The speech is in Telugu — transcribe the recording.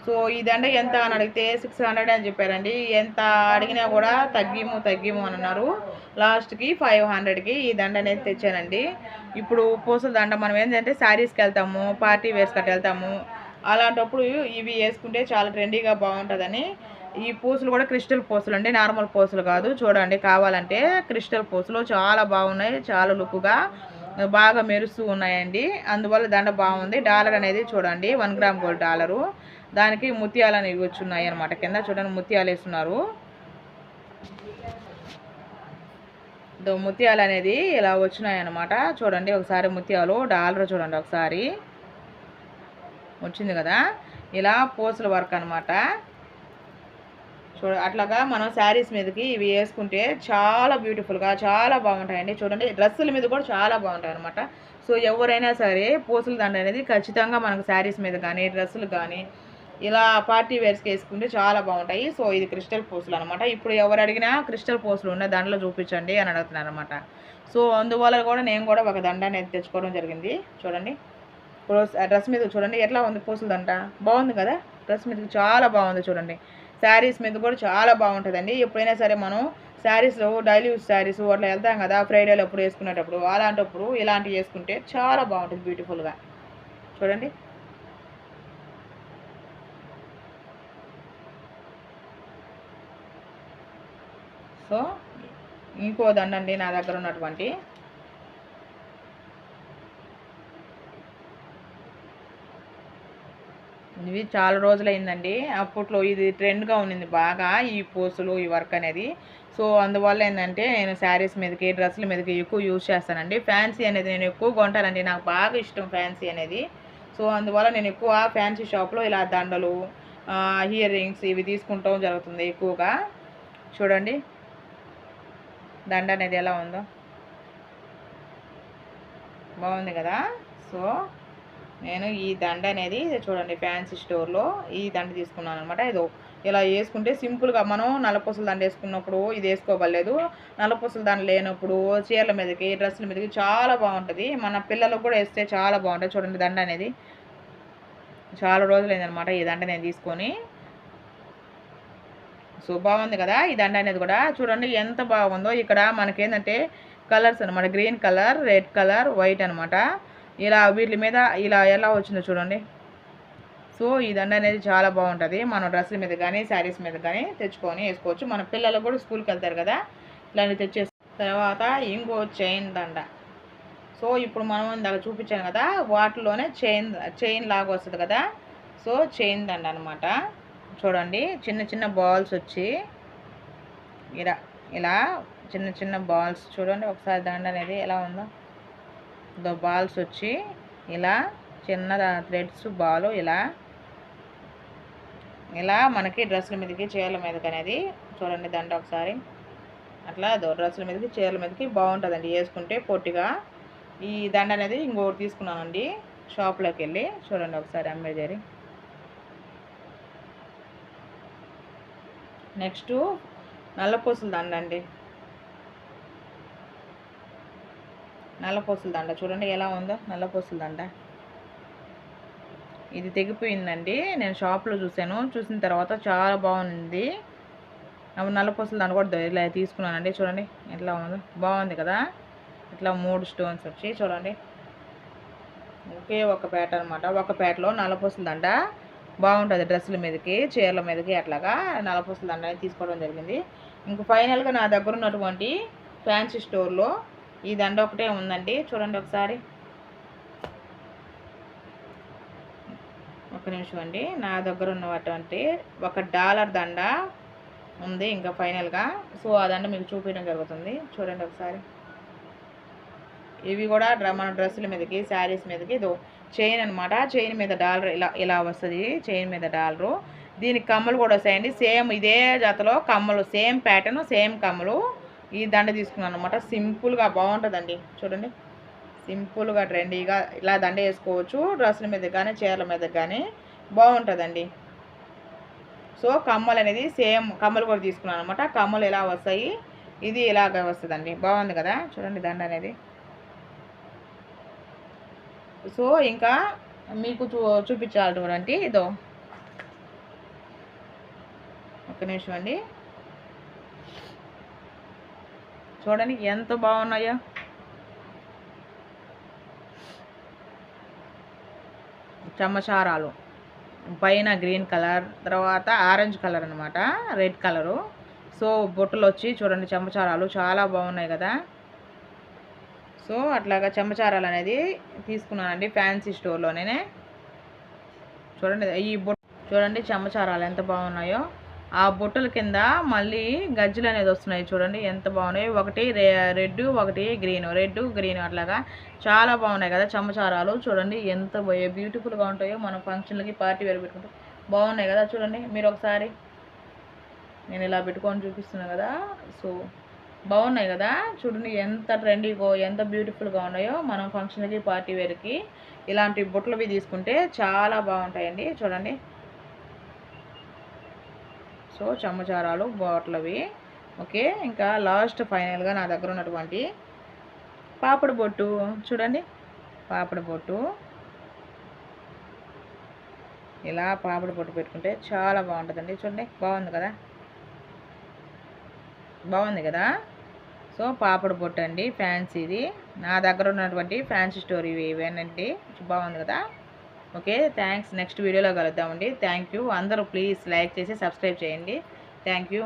సో ఈ దండ ఎంత అని అడిగితే 600 అని చెప్పారండి. ఎంత అడిగినా కూడా తగ్గిము అని అన్నారు. లాస్ట్కి 500కి ఈ దండ అనేది తెచ్చానండి. ఇప్పుడు పూసల దండ మనం ఏంటంటే శారీస్కి వెళ్తాము, పార్టీ వేర్స్ కట్ట వెళ్తాము, అలాంటప్పుడు ఇవి వేసుకుంటే చాలా ట్రెండీగా బాగుంటుందని ఈ పూసలు కూడా క్రిస్టల్ పూసలు అండి, నార్మల్ పూసలు కాదు. చూడండి కావాలంటే క్రిస్టల్ పూసలు చాలా బాగున్నాయి, చాలా లుక్గా బాగా మెరుస్తూ ఉన్నాయండి. అందువల్ల దండ బాగుంది. డాలర్ అనేది చూడండి 1 గ్రామ్ గోల్డ్ డాలరు. దానికి ముత్యాలు అనేవి వచ్చున్నాయి అనమాట. కింద చూడండి ముత్యాలు వేస్తున్నారు. ముత్యాలు అనేది ఇలా వచ్చినాయి అనమాట. చూడండి ఒకసారి ముత్యాలు డాలర్ చూడండి ఒకసారి వచ్చింది కదా. ఇలా పూసల వర్క్ అనమాట. అట్లాగా మనం శారీస్ మీదకి ఇవి వేసుకుంటే చాలా బ్యూటిఫుల్గా చాలా బాగుంటాయండి. చూడండి డ్రెస్సుల మీద కూడా చాలా బాగుంటాయి అనమాట. సో ఎవరైనా సరే పూసల దండ అనేది ఖచ్చితంగా మనకు శారీస్ మీద కానీ డ్రెస్సులు కానీ ఇలా పార్టీ వేర్స్కి వేసుకుంటే చాలా బాగుంటాయి. సో ఇది క్రిస్టల్ పూసలు అనమాట. ఇప్పుడు ఎవరు అడిగినా క్రిస్టల్ పూసలు ఉన్న దండలు చూపించండి అని అడుగుతున్నారు అనమాట. సో అందువల్ల కూడా నేను కూడా ఒక దండ అనేది తెచ్చుకోవడం జరిగింది. చూడండి ఇప్పుడు డ్రెస్ మీద చూడండి ఎట్లా ఉంది పూసల దండ. బాగుంది కదా. డ్రెస్ మీద చాలా బాగుంది చూడండి. శారీస్ మీద కూడా చాలా బాగుంటుందండి. ఎప్పుడైనా సరే మనం శారీస్లో డైలీ యూస్ శారీస్ అట్లా వెళ్తాం కదా, ఫ్రైడేలో అప్పుడు వేసుకునేటప్పుడు అలాంటప్పుడు ఇలాంటివి వేసుకుంటే చాలా బాగుంటుంది బ్యూటిఫుల్గా. చూడండి సో ఇంకో దండ అండి నా దగ్గర ఉన్నటువంటి. ఇవి చాలా రోజులైందండి. అప్పట్లో ఇది ట్రెండ్గా ఉన్నింది బాగా ఈ పూసలు ఈ వర్క్ అనేది. సో అందువల్ల ఏంటంటే నేను శారీస్ మీదకి డ్రెస్సుల మీదకి ఎక్కువ యూజ్ చేస్తానండి. ఫ్యాన్సీ అనేది నేను ఎక్కువ కొంటానండి. నాకు బాగా ఇష్టం ఫ్యాన్సీ అనేది. సో అందువల్ల నేను ఎక్కువ ఫ్యాన్సీ షాప్లో ఇలా దండలు ఇయర్ రింగ్స్ ఇవి తీసుకుంటాం జరుగుతుంది ఎక్కువగా. చూడండి దండ అనేది ఎలా ఉందో బాగుంది కదా. సో నేను ఈ దండ అనేది చూడండి ఫ్యాన్సీ స్టోర్లో ఈ దండ తీసుకున్నాను అనమాట. ఇదో ఇలా వేసుకుంటే సింపుల్గా మనం నల్లపూసల దండ వేసుకున్నప్పుడు ఇది వేసుకోవలేదు. నల్లపూసల దండ లేనప్పుడు చీరల మీదకి డ్రెస్సుల మీదకి చాలా బాగుంటుంది. మన పిల్లలకు కూడా వేస్తే చాలా బాగుంటుంది. చూడండి దండ అనేది చాలా రోజులైందనమాట ఈ దండ నేను తీసుకొని. సో బాగుంది కదా ఈ దండ అనేది కూడా. చూడండి ఎంత బాగుందో. ఇక్కడ మనకేంటంటే కలర్స్ అనమాట, green colour, red colour, white అనమాట. ఇలా వీటి మీద ఇలా ఎలా వచ్చిందో చూడండి. సో ఈ దండ అనేది చాలా బాగుంటుంది. మనం డ్రెస్సుల మీద కానీ శారీస్ మీద కానీ తెచ్చుకొని వేసుకోవచ్చు. మన పిల్లలు కూడా స్కూల్కి వెళ్తారు కదా, ఇలాంటివి తెచ్చేసి. తర్వాత ఇంకో చైన్ దండ. సో ఇప్పుడు మనం ఇందాక చూపించాను కదా వాటిలోనే చైన్ లాగా వస్తుంది కదా. సో చైన్ దండ అనమాట. చూడండి చిన్న చిన్న బాల్స్ వచ్చి ఇలా ఇలా చిన్న చిన్న బాల్స్ చూడండి ఒకసారి దండ అనేది ఎలా ఉందో. బాల్స్ వచ్చి ఇలా చిన్న థ్రెడ్స్ బాల్ ఇలా ఇలా మనకి డ్రెస్సుల మీదకి చీరల మీదకి అనేది చూడండి దండ ఒకసారి అట్లా డ్రెస్సుల మీదకి చీరల మీదకి బాగుంటుందండి వేసుకుంటే పొట్టిగా. ఈ దండ అనేది ఇంకోటి తీసుకున్నానండి షాప్లోకి వెళ్ళి. చూడండి ఒకసారి అమ్మేదేరి. నెక్స్ట్ నల్లపూసల దండ అండి. నల్లపూసల దండ చూడండి ఎలా ఉందో. నల్లపూసల దండ ఇది తెగిపోయిందండి. నేను షాప్లో చూసిన తర్వాత చాలా బాగుంది. అప్పుడు నల్లపూసల దండ కూడా ఇలా తీసుకున్నానండి. చూడండి ఎట్లా ఉందో బాగుంది కదా. ఇట్లా 3 స్టోన్స్ వచ్చి చూడండి ఒకే ఒక పేట అనమాట. ఒక పేటలో నల్లపూసల దండ బాగుంటుంది డ్రెస్సుల మీదకి చీరల మీదకి అట్లాగా నల్లపూసల దండ అనేది తీసుకోవడం జరిగింది. ఇంక ఫైనల్గా నా దగ్గర ఉన్నటువంటి ఫ్యాన్సీ స్టోర్లో ఈ దండ ఒకటే ఉందండి. చూడండి ఒకసారి ఒక నిమిషం అండి. నా దగ్గర ఉన్నటువంటి $1 దండ ఉంది ఇంకా ఫైనల్గా. సో ఆ దండ మీకు చూపించడం జరుగుతుంది. చూడండి ఒకసారి. ఇవి కూడా మన డ్రెస్సుల మీదకి శారీస్ మీదకి ఇదో చైన్ అనమాట. చైన్ మీద డాలర్ ఇలా ఇలా వస్తుంది. చైన్ మీద డాలరు. దీనికి కమ్మలు కూడా వస్తాయండి. సేమ్ ఇదే జాతలో కమ్మలు, సేమ్ ప్యాటర్న్, సేమ్ కమ్మలు. ఈ దండ తీసుకున్నాను అనమాట. సింపుల్గా బాగుంటుందండి. చూడండి సింపుల్గా ట్రెండీగా ఇలా దండ వేసుకోవచ్చు. డ్రెస్సుల మీద కానీ చీరల మీద కానీ బాగుంటుందండి. సో కమ్మలు అనేది సేమ్ కమ్మలు కూడా తీసుకున్నాను అనమాట. కమ్మలు ఇలా వస్తాయి, ఇది ఇలాగ వస్తుందండి. బాగుంది కదా. చూడండి దండ అనేది. సో ఇంకా మీకు చూపించాలి చూడండి. ఇదో ఒక్క నిమిషం అండి. చూడండి ఎంత బాగున్నాయో. చమ్మచారాలు పైన గ్రీన్ కలర్, తర్వాత ఆరెంజ్ కలర్ అనమాట, రెడ్ కలరు. సో బొట్టులు వచ్చి చూడండి చెంపచారాలు చాలా బాగున్నాయి కదా. సో అట్లాగా చెంపచారాలు అనేది తీసుకున్నానండి ఫ్యాన్సీ స్టోర్లోనే. చూడండి ఈ బొట్టు చూడండి చెంపచారాలు ఎంత బాగున్నాయో. ఆ బొట్టుల కింద మళ్ళీ గజ్జలు అనేది వస్తున్నాయి చూడండి ఎంత బాగున్నాయి. ఒకటి రెడ్, ఒకటి గ్రీన్, రెడ్ గ్రీన్ అట్లాగా చాలా బాగున్నాయి కదా చెంపచారాలు. చూడండి ఎంత బ్యూటిఫుల్గా ఉంటాయో. మనం ఫంక్షన్లకి పార్టీ వేరు పెట్టుకుంటే బాగున్నాయి కదా. చూడండి మీరు ఒకసారి, నేను ఇలా పెట్టుకొని చూపిస్తున్నా కదా. సో బాగున్నాయి కదా. చూడండి ఎంత ట్రెండీగో, ఎంత బ్యూటిఫుల్గా ఉన్నాయో. మనం ఫంక్షన్కి పార్టీ వేర్కి ఇలాంటి బొట్లవి తీసుకుంటే చాలా బాగుంటాయండి. చూడండి సో చెమ్మచారాలు బొట్లవి. ఓకే, ఇంకా లాస్ట్ ఫైనల్గా నా దగ్గర ఉన్నటువంటి పాపడి బొట్టు చూడండి. పాపడి బొట్టు ఇలా పాపడి బొట్టు పెట్టుకుంటే చాలా బాగుంటుందండి. చూడండి బాగుంది కదా, బాగుంది కదా. సో పాపడి బొట్టు అండి ఫ్యాన్సీది. నా దగ్గర ఉన్నటువంటి ఫ్యాన్సీ స్టోర్ ఇవేనండి. బాగుంది కదా. Okay thanks. నెక్స్ట్ వీడియోలో కలుద్దామండి. Thank you. అందరూ ప్లీజ్ లైక్ చేసి సబ్స్క్రైబ్ చేయండి. Thank you.